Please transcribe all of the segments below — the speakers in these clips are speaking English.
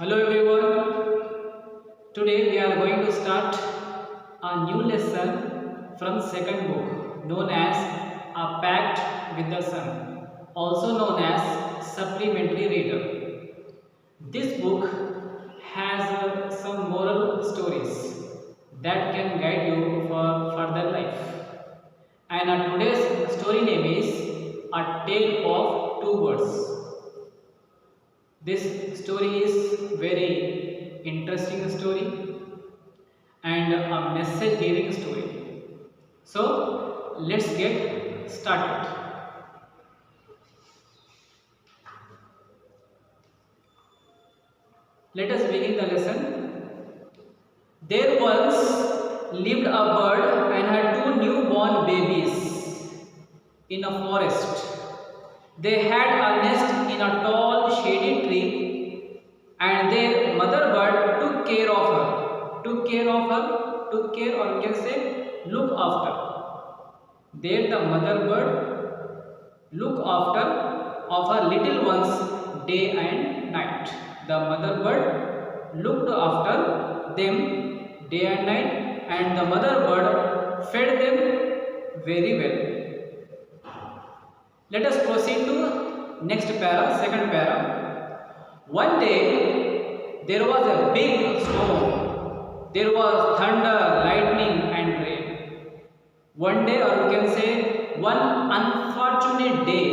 Hello everyone. Today we are going to start a new lesson from second book known as A Pact with the Sun, also known as Supplementary Reader. This book has some moral stories that can guide you for further life. And today's story name is A Tale of Two Birds. This story is very interesting story and a message giving story. So let's get started. Let us begin the lesson. There once lived a bird and had two newborn babies in a forest. They had a nest in a tall shady tree, and their mother bird took care of her. Took care, or we can say look after. There the mother bird look after of her little ones day and night. The mother bird looked after them day and night, and the mother bird fed them very well. Let us proceed to next para, second para. One day there was a big storm. There was thunder, lightning and rain. One day, or we can say one unfortunate day,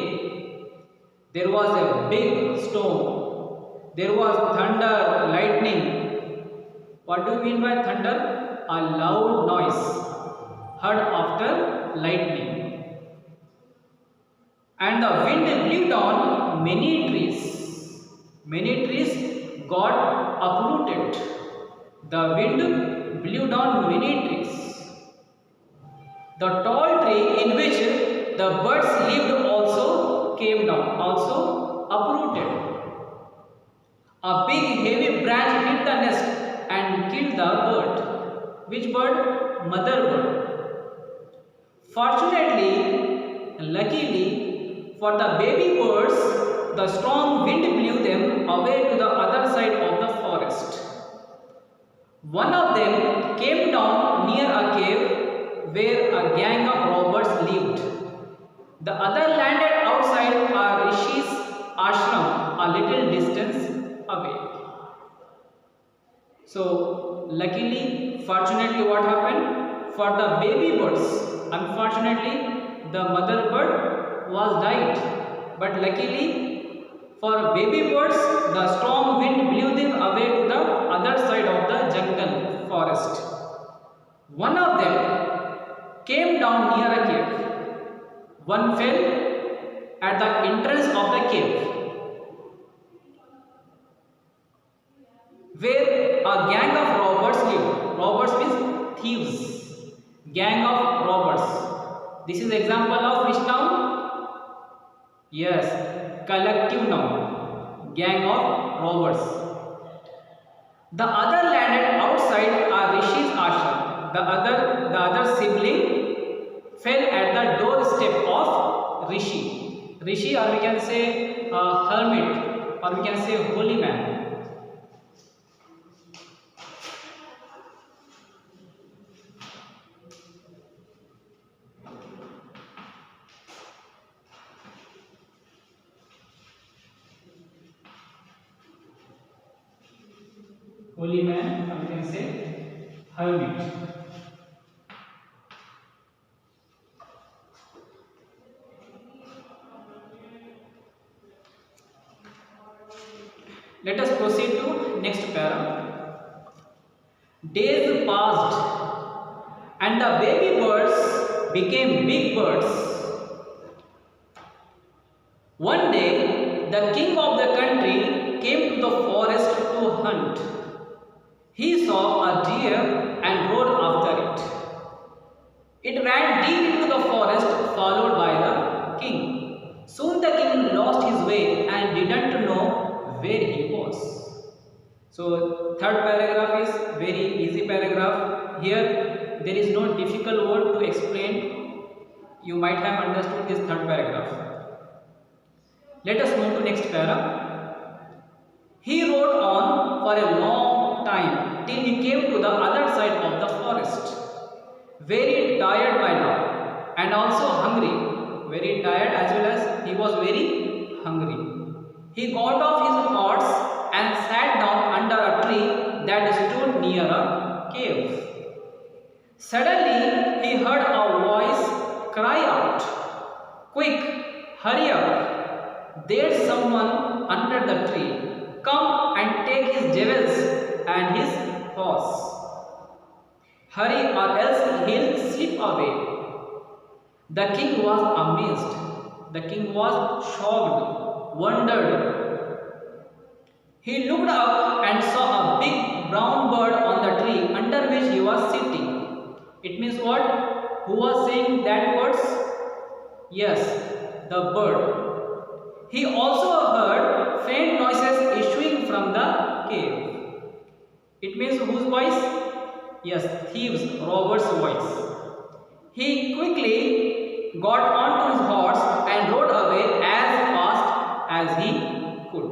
there was a big storm. There was thunder, lightning. What do you mean by thunder? A loud noise heard after lightning. And the wind blew down many trees. Many trees got uprooted. The wind blew down many trees. The tall tree in which the birds lived also came down, also uprooted. A big heavy branch hit the nest and killed the bird. Which bird? Mother bird. Fortunately, luckily, for the baby birds, the strong wind blew them away to the other side of the forest. One of them came down near a cave where a gang of robbers lived. The other landed outside a rishi's ashram a little distance away. So, luckily, fortunately, what happened? For the baby birds, unfortunately, the mother bird was died, but luckily for baby birds, the strong wind blew them away to the other side of the jungle forest. One of them came down near a cave. One fell at the entrance of the cave, where a gang of robbers lived. Robbers means thieves. Gang of robbers. This is example of which noun? Yes, collective noun, gang of robbers. The other landed outside a rishi's ashram. The other sibling fell at the doorstep of rishi. Rishi, or we can say hermit, or we can say holy man. Holy man, or we can say hermit. Let us proceed to next para. Days passed and the baby birds became big birds. One day, the king of the country came to the forest to hunt. He saw a deer and rode after it. It ran deep into the forest, followed by the king. Soon the king lost his way and didn't know where he was. So, third paragraph is very easy paragraph. Here, there is no difficult word to explain. You might have understood this third paragraph. Let us move to next para. He rode on for a long time till he came to the other side of the forest. Very tired by now and also hungry. Very tired as well as he was very hungry. He got off his horse and sat down under a tree that stood near a cave. Suddenly he heard a voice cry out, "Quick, hurry up! There's someone under the tree. Come and take his jewels and his horse. Hurry or else he'll slip away." The king was amazed. The king was shocked, wondered. He looked up and saw a big brown bird on the tree under which he was sitting. It means what? Who was saying that words? Yes, the bird. He also heard faint noises issuing from the cave. It means whose voice? Yes, thieves, robbers' voice. He quickly got onto his horse and rode away as fast as he could.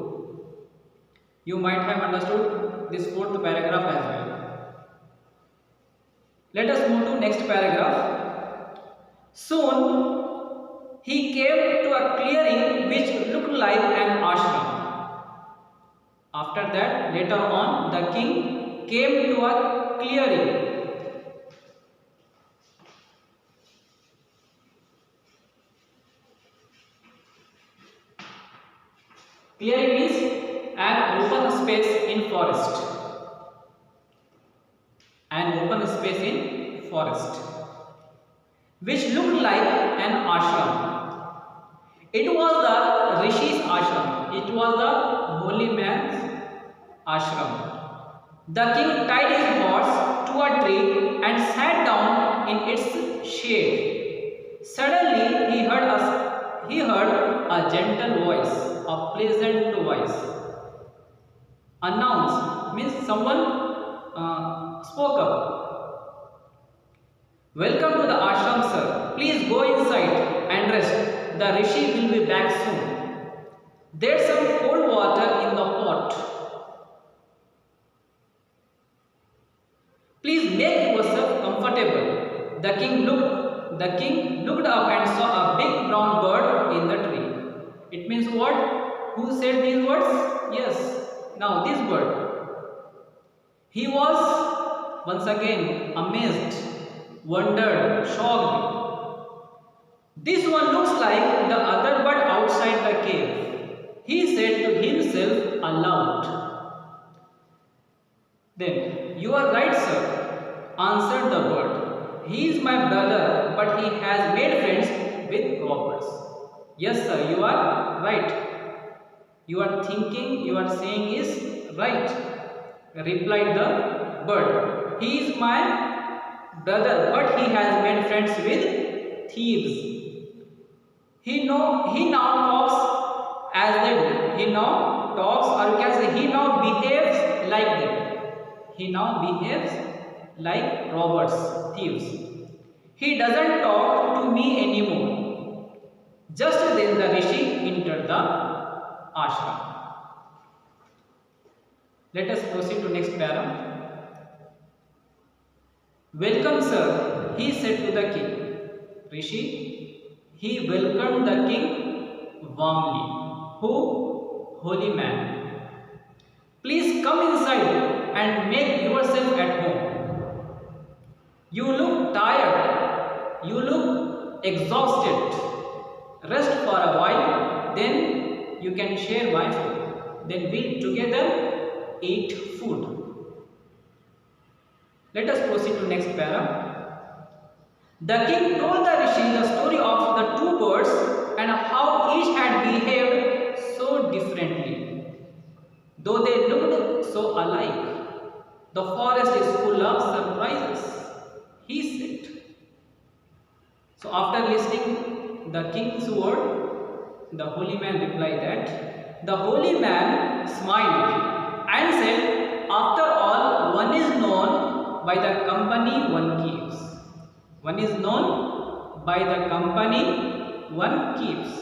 You might have understood this fourth paragraph as well. Let us move to next paragraph. Soon he came to a clearing which looked like an ashram. After that, later on, the king came to a clearing. Clearing means an open space in forest. An open space in forest, which looked like an ashram. It was the Rishi's ashram. It was the holy man's ashram. The king tied his horse to a tree and sat down in its shade. Suddenly he heard a gentle voice, a pleasant voice. Announce means someone spoke up. "Welcome to the ashram, sir. Please go inside and rest. The Rishi will be back soon. There's some cold water in the pot. Please make yourself comfortable." The king looked up and saw a big brown bird in the tree. It means what? Who said these words? Yes. Now this bird. He was once again amazed, wondered, shocked. "This one looks like the other bird outside the cave," he said to himself aloud. Then, "You are right, sir," answered the bird. "He is my brother, but he has made friends with robbers." Yes, sir, you are right. You are thinking, you are saying is right, replied the bird. "He is my brother, but he has made friends with thieves. He now talks as they do. He now talks, or you can say he now behaves like them. He now behaves like robbers, thieves. He doesn't talk to me anymore." Just then the Rishi entered the ashram. Let us proceed to next para. "Welcome, sir," he said to the king. Rishi, he welcomed the king warmly. Who? Holy man. "Please come inside and make yourself at home. You look tired. You look exhausted. Rest for a while, then you can share my food. Then we'll together eat food." Let us proceed to next para. The king told the Rishi the story of the two birds and how each had behaved so differently, though they looked so alike. "The forest is full of surprises," he said. So after listening the king's word, the holy man replied that the holy man smiled and said, "After all, one is known by the company one keeps." One is known by the company one keeps.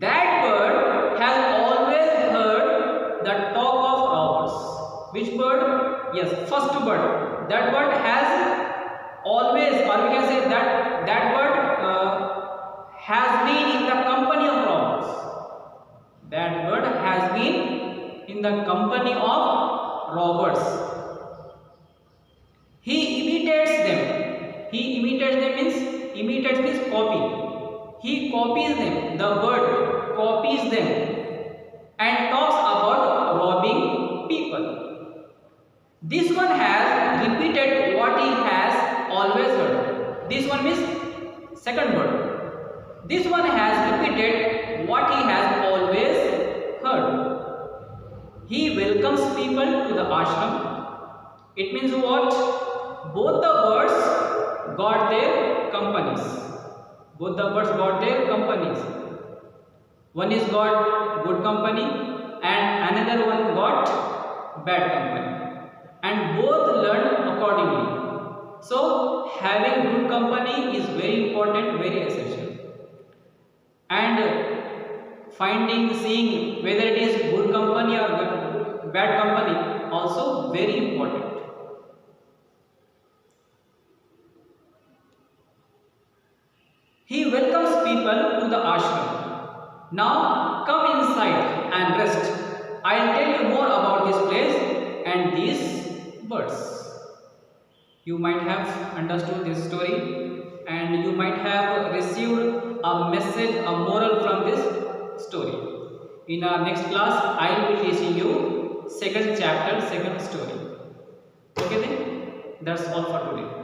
That bird has always heard the talk of robbers. yes, first bird. That bird has always, or we can say that bird has been in the company of robbers. That bird has been in the company of robbers. He imitates them. He imitates them means, imitates means copy. He copies them. The bird copies them and talks about robbing people. This one has repeated what he has always heard. This one means second bird. This one has repeated what he has always heard. He welcomes people to the ashram. It means what? Both the birds got their companies. Both the birds got their companies. One is got good company and another one got bad company. And both learn accordingly. So having good company is very important, very essential. And finding, seeing whether it is good company or bad company also very important. He welcomes people to the ashram. Now come inside and rest. I'll tell you more about this place and these birds. You might have understood this story and you might have received a message, a moral from this story. In our next class, I will be teaching you second chapter, second story. Okay then, that's all for today.